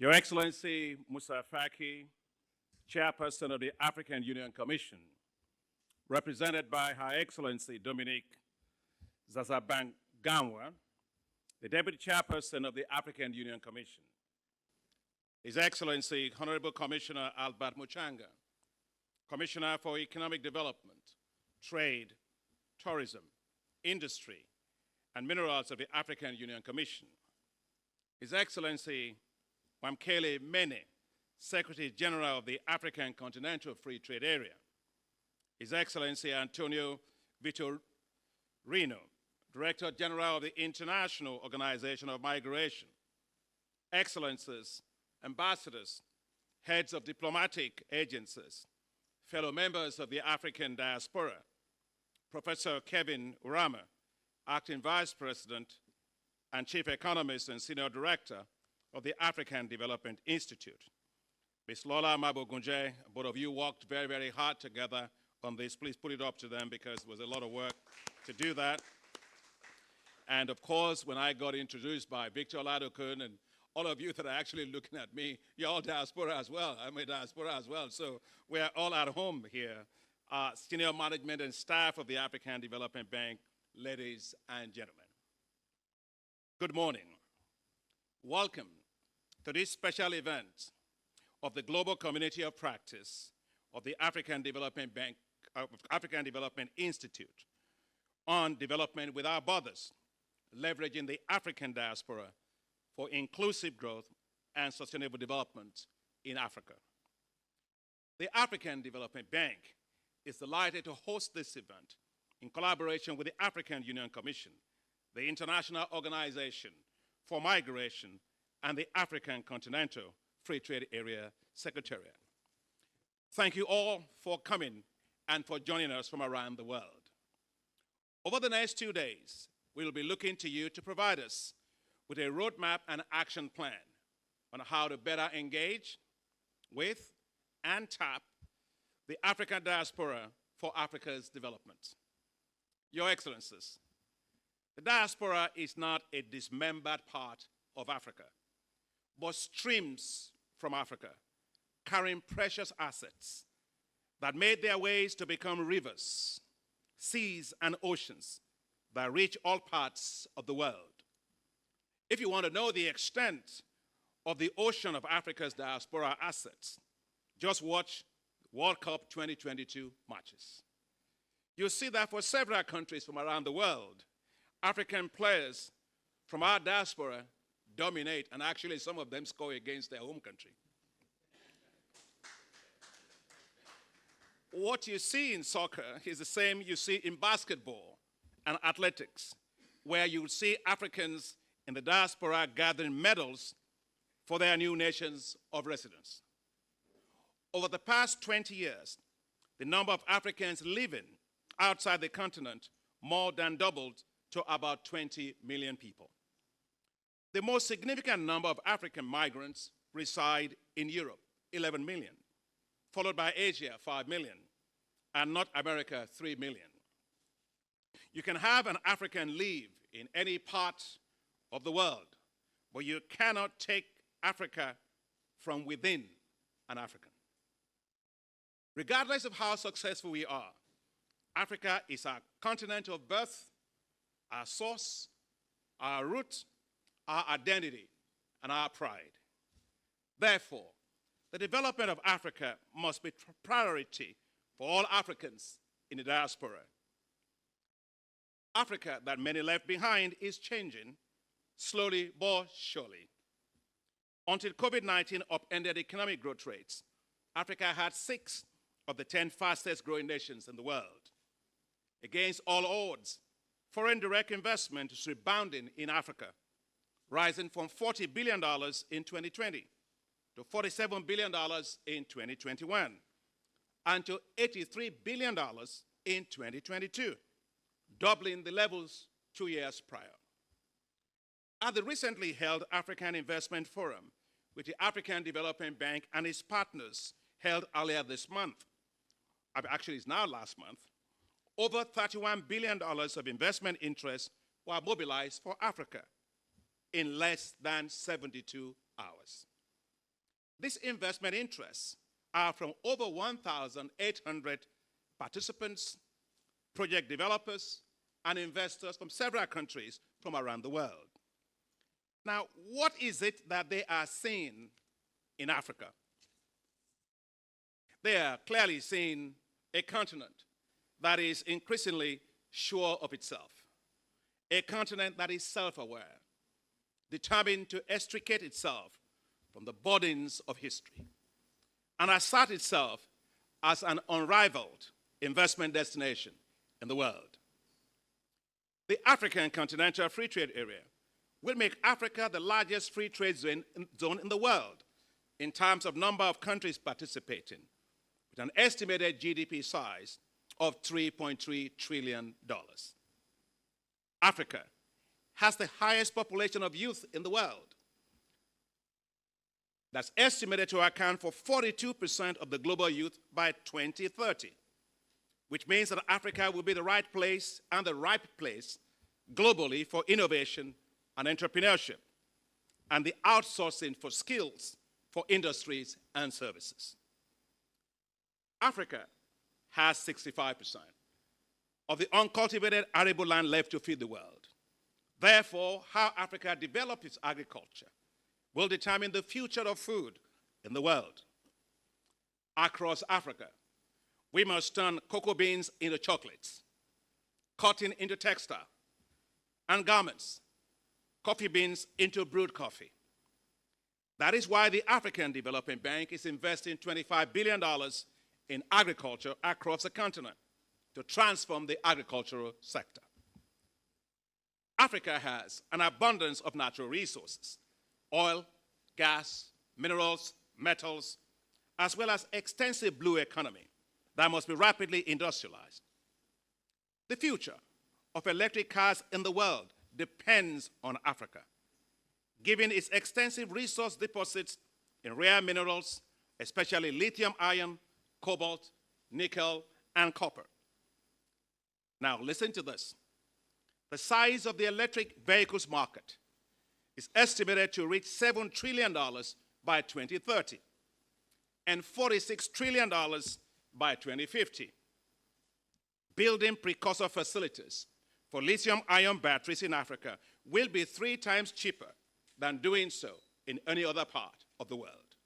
Your Excellency Musa Faki, Chairperson of the African Union Commission, represented by Her Excellency Dominique Zazabangamwa, the Deputy Chairperson of the African Union Commission, His Excellency Honorable Commissioner Albert Muchanga, Commissioner for Economic Development, Trade, Tourism, Industry, and Minerals of the African Union Commission, His Excellency Wamkele Mene, Secretary General of the African Continental Free Trade Area, His Excellency Antonio Vitorino, Director General of the International Organization of Migration, Excellencies, Ambassadors, Heads of Diplomatic Agencies, fellow members of the African Diaspora, Professor Kevin Urama, Acting Vice President and Chief Economist and Senior Director of the African Development Institute. Ms. Lola Mabogunje, both of you worked very, very hard together on this. Please put it up to them because it was a lot of work to do that. And of course, when I got introduced by Victor Ladokun and all of you that are actually looking at me, you're all diaspora as well. I'm a diaspora as well. So we're all at home here. Senior management and staff of the African Development Bank, ladies and gentlemen. Good morning. Welcome to this special event of the Global Community of Practice of the African Development Bank, African Development Institute on development without borders, leveraging the African diaspora for inclusive growth and sustainable development in Africa. The African Development Bank is delighted to host this event in collaboration with the African Union Commission, the International Organization for Migration, and the African Continental Free Trade Area Secretariat. Thank you all for coming and for joining us from around the world. Over the next 2 days, we will be looking to you to provide us with a roadmap and action plan on how to better engage with and tap the African diaspora for Africa's development. Your Excellencies, the diaspora is not a dismembered part of Africa, but streams from Africa, carrying precious assets that made their ways to become rivers, seas, and oceans that reach all parts of the world. If you want to know the extent of the ocean of Africa's diaspora assets, just watch World Cup 2022 matches. You'll see that for several countries from around the world, African players from our diaspora dominate, and actually some of them score against their home country. What you see in soccer is the same you see in basketball and athletics, where you'll see Africans in the diaspora gathering medals for their new nations of residence. Over the past 20 years, the number of Africans living outside the continent more than doubled to about 20 million people. The most significant number of African migrants reside in Europe, 11 million, followed by Asia, 5 million, and North America, 3 million. You can have an African live in any part of the world, but you cannot take Africa from within an African. Regardless of how successful we are, Africa is our continent of birth, our source, our root, our identity, and our pride. Therefore, the development of Africa must be a priority for all Africans in the diaspora. Africa that many left behind is changing, slowly but surely. Until COVID-19 upended economic growth rates, Africa had 6 of the 10 fastest growing nations in the world. Against all odds, foreign direct investment is rebounding in Africa, rising from $40 billion in 2020 to $47 billion in 2021, and to $83 billion in 2022, doubling the levels 2 years prior. At the recently held African Investment Forum, which the African Development Bank and its partners held earlier this month, actually it's now last month, over $31 billion of investment interests were mobilized for Africa in less than 72 hours. These investment interests are from over 1,800 participants, project developers, and investors from several countries from around the world. Now, what is it that they are seeing in Africa? They are clearly seeing a continent that is increasingly sure of itself, a continent that is self-aware, determined to extricate itself from the burdens of history, and assert itself as an unrivaled investment destination in the world. The African Continental Free Trade Area will make Africa the largest free trade zone in the world in terms of number of countries participating, with an estimated GDP size of $3.3 trillion. Africa has the highest population of youth in the world. That's estimated to account for 42% of the global youth by 2030, which means that Africa will be the right place and the ripe place globally for innovation and entrepreneurship, and the outsourcing for skills for industries and services. Africa has 65% of the uncultivated arable land left to feed the world. Therefore, how Africa develops its agriculture will determine the future of food in the world. Across Africa, we must turn cocoa beans into chocolates, cotton into textile, and garments, coffee beans into brewed coffee. That is why the African Development Bank is investing $25 billion in agriculture across the continent to transform the agricultural sector. Africa has an abundance of natural resources: oil, gas, minerals, metals, as well as extensive blue economy that must be rapidly industrialized. The future of electric cars in the world depends on Africa, given its extensive resource deposits in rare minerals, especially lithium ion, cobalt, nickel, and copper. Now listen to this. The size of the electric vehicles market is estimated to reach $7 trillion by 2030 and $46 trillion by 2050. Building precursor facilities for lithium-ion batteries in Africa will be 3 times cheaper than doing so in any other part of the world.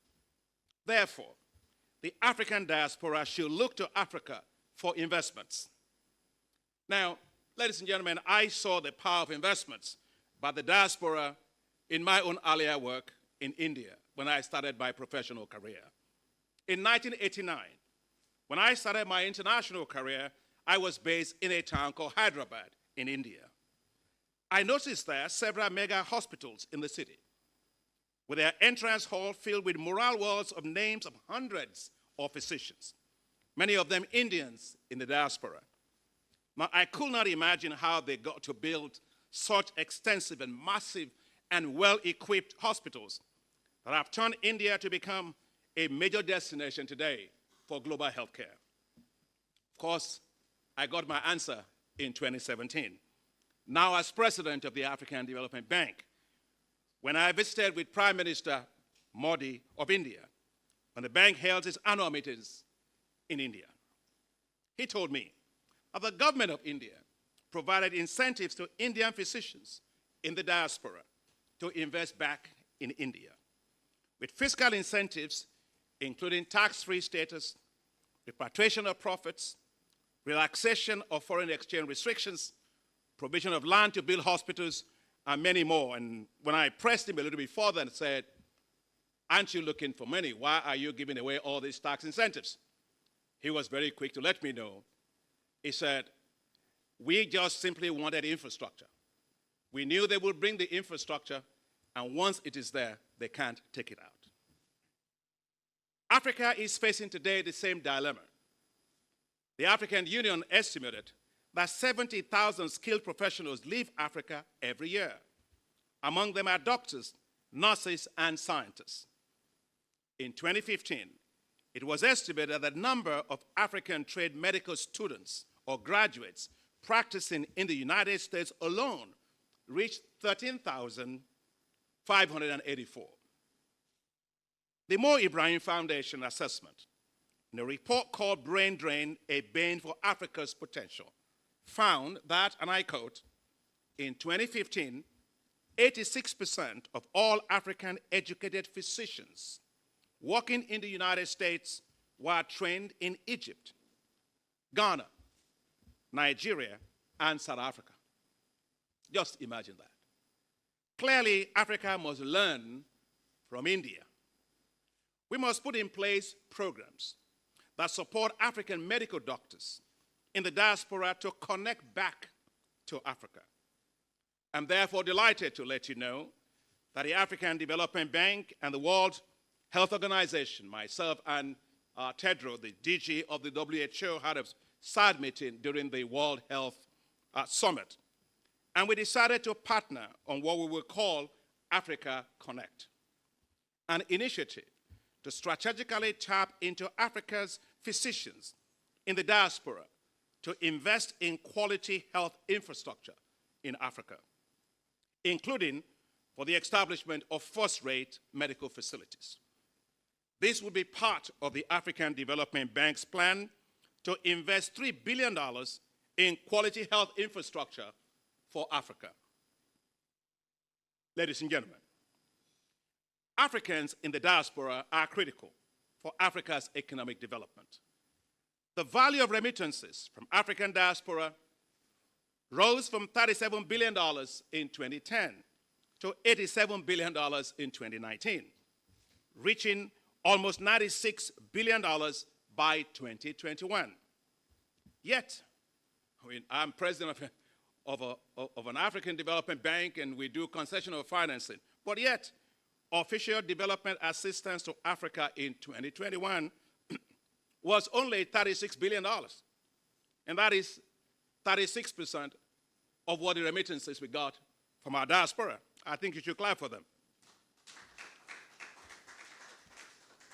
Therefore, the African diaspora should look to Africa for investments. Now, ladies and gentlemen, I saw the power of investments by the diaspora in my own earlier work in India when I started my professional career. In 1989, when I started my international career, I was based in a town called Hyderabad in India. I noticed there several mega hospitals in the city, with their entrance hall filled with mural walls of names of hundreds of physicians, many of them Indians in the diaspora. Now, I could not imagine how they got to build such extensive and massive and well-equipped hospitals that have turned India to become a major destination today for global healthcare. Of course, I got my answer in 2017, now as president of the African Development Bank, when I visited with Prime Minister Modi of India when the bank held its annual meetings in India. He told me that the government of India provided incentives to Indian physicians in the diaspora to invest back in India, with fiscal incentives including tax-free status, repatriation of profits, relaxation of foreign exchange restrictions, provision of land to build hospitals, and many more. And when I pressed him a little bit further and said, aren't you looking for money? Why are you giving away all these tax incentives? He was very quick to let me know. He said, we just simply wanted infrastructure. We knew they would bring the infrastructure, and once it is there, they can't take it out. Africa is facing today the same dilemma. The African Union estimated that 70,000 skilled professionals leave Africa every year. Among them are doctors, nurses, and scientists. In 2015, it was estimated that the number of African trained medical students or graduates practicing in the United States alone reached 13,584. The Mo Ibrahim Foundation assessment in a report called Brain Drain, A Bane for Africa's Potential, found that, and I quote, in 2015, 86% of all African educated physicians working in the United States were trained in Egypt, Ghana, Nigeria, and South Africa. Just imagine that. Clearly, Africa must learn from India. We must put in place programs that support African medical doctors in the diaspora to connect back to Africa. I'm therefore delighted to let you know that the African Development Bank and the World Health Organization, myself and Tedros, the DG of the WHO, had a side meeting during the World Health Summit. And we decided to partner on what we will call Africa Connect, an initiative to strategically tap into Africa's physicians in the diaspora to invest in quality health infrastructure in Africa, including for the establishment of first-rate medical facilities. This will be part of the African Development Bank's plan to invest $3 billion in quality health infrastructure for Africa. Ladies and gentlemen, Africans in the diaspora are critical for Africa's economic development. The value of remittances from African diaspora rose from $37 billion in 2010 to $87 billion in 2019, reaching almost $96 billion by 2021. Yet, I'm president of an African Development Bank, and we do concessional financing, but yet official development assistance to Africa in 2021 was only $36 billion, and that is 36% of what the remittances we got from our diaspora. I think you should clap for them.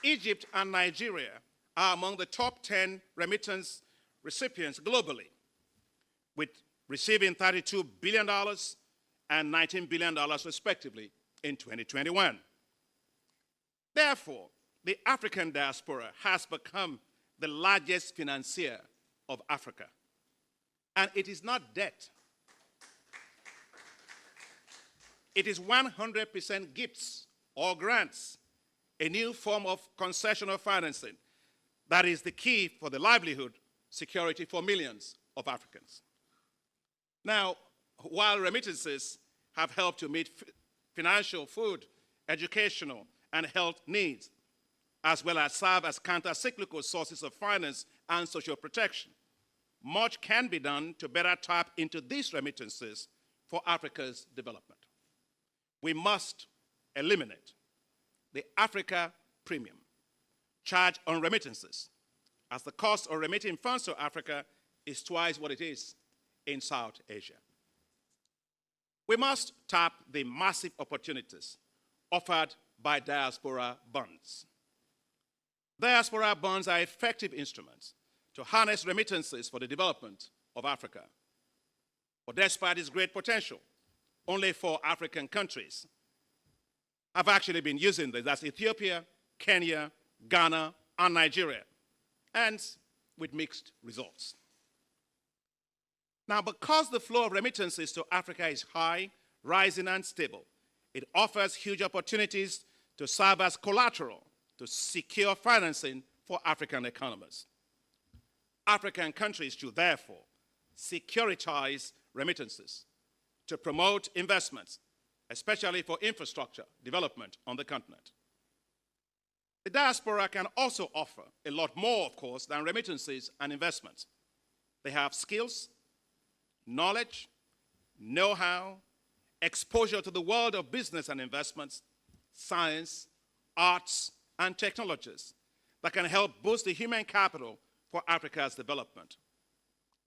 Egypt and Nigeria are among the top 10 remittance recipients globally, with receiving $32 billion and $19 billion respectively in 2021. Therefore, the African diaspora has become the largest financier of Africa. And it is not debt. It is 100% gifts or grants, a new form of concessional financing that is the key for the livelihood security for millions of Africans. Now, while remittances have helped to meet financial, food, educational, and health needs, as well as serve as counter-cyclical sources of finance and social protection, much can be done to better tap into these remittances for Africa's development. We must eliminate the Africa premium charged on remittances, as the cost of remitting funds to Africa is twice what it is in South Asia. We must tap the massive opportunities offered by diaspora bonds. Diaspora bonds are effective instruments to harness remittances for the development of Africa. But despite its great potential, only 4 African countries have actually been using this. That's Ethiopia, Kenya, Ghana, and Nigeria, and with mixed results. Now, because the flow of remittances to Africa is high, rising, and stable, it offers huge opportunities to serve as collateral to secure financing for African economies. African countries should therefore securitize remittances to promote investments, especially for infrastructure development on the continent. The diaspora can also offer a lot more, of course, than remittances and investments. They have skills, knowledge, know-how, exposure to the world of business and investments, science, arts, and technologies that can help boost the human capital for Africa's development.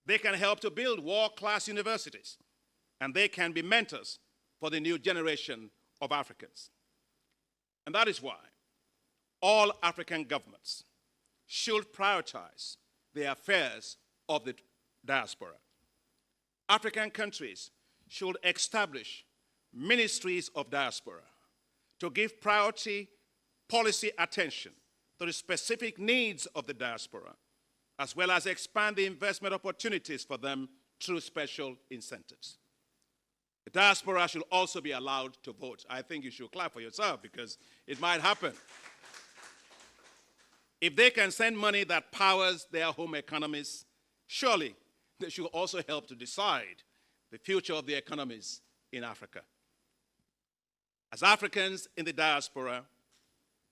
They can help to build world-class universities, and they can be mentors for the new generation of Africans. And that is why all African governments should prioritize the affairs of the diaspora. African countries should establish ministries of diaspora to give priority policy attention to the specific needs of the diaspora, as well as expand the investment opportunities for them through special incentives. The diaspora should also be allowed to vote. I think you should clap for yourself because it might happen. If they can send money that powers their home economies, surely they should also help to decide the future of the economies in Africa. As Africans in the diaspora,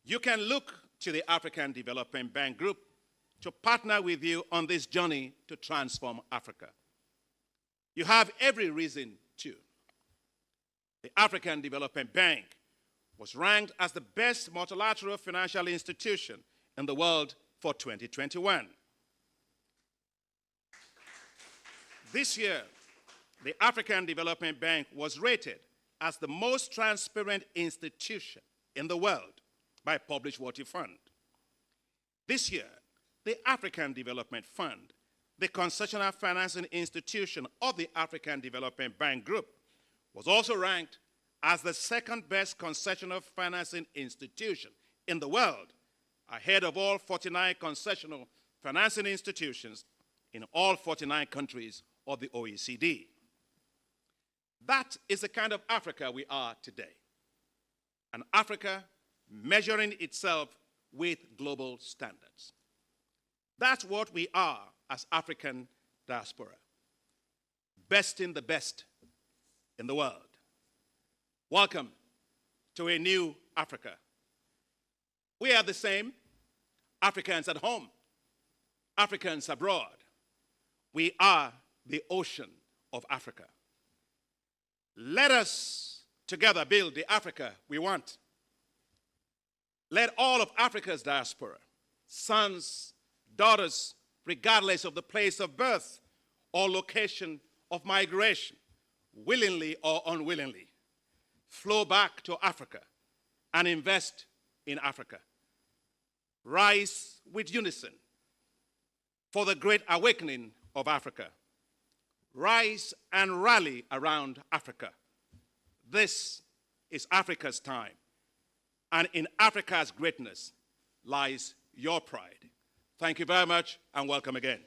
you can look to the African Development Bank Group to partner with you on this journey to transform Africa. You have every reason to. The African Development Bank was ranked as the best multilateral financial institution in the world for 2021. This year, the African Development Bank was rated as the most transparent institution in the world by Publish What You Fund. This year, the African Development Fund, the concessional financing institution of the African Development Bank Group, was also ranked as the second best concessional financing institution in the world, ahead of all 49 concessional financing institutions in all 49 countries of the OECD. That is the kind of Africa we are today. An Africa measuring itself with global standards. That's what we are as African diaspora. Besting the best in the world. Welcome to a new Africa. We are the same, Africans at home, Africans abroad. We are the ocean of Africa. Let us together build the Africa we want. Let all of Africa's diaspora, sons, daughters, regardless of the place of birth or location of migration, willingly or unwillingly, flow back to Africa and invest in Africa. Rise with unison for the great awakening of Africa. Rise and rally around Africa. This is Africa's time, and in Africa's greatness lies your pride. Thank you very much, and welcome again.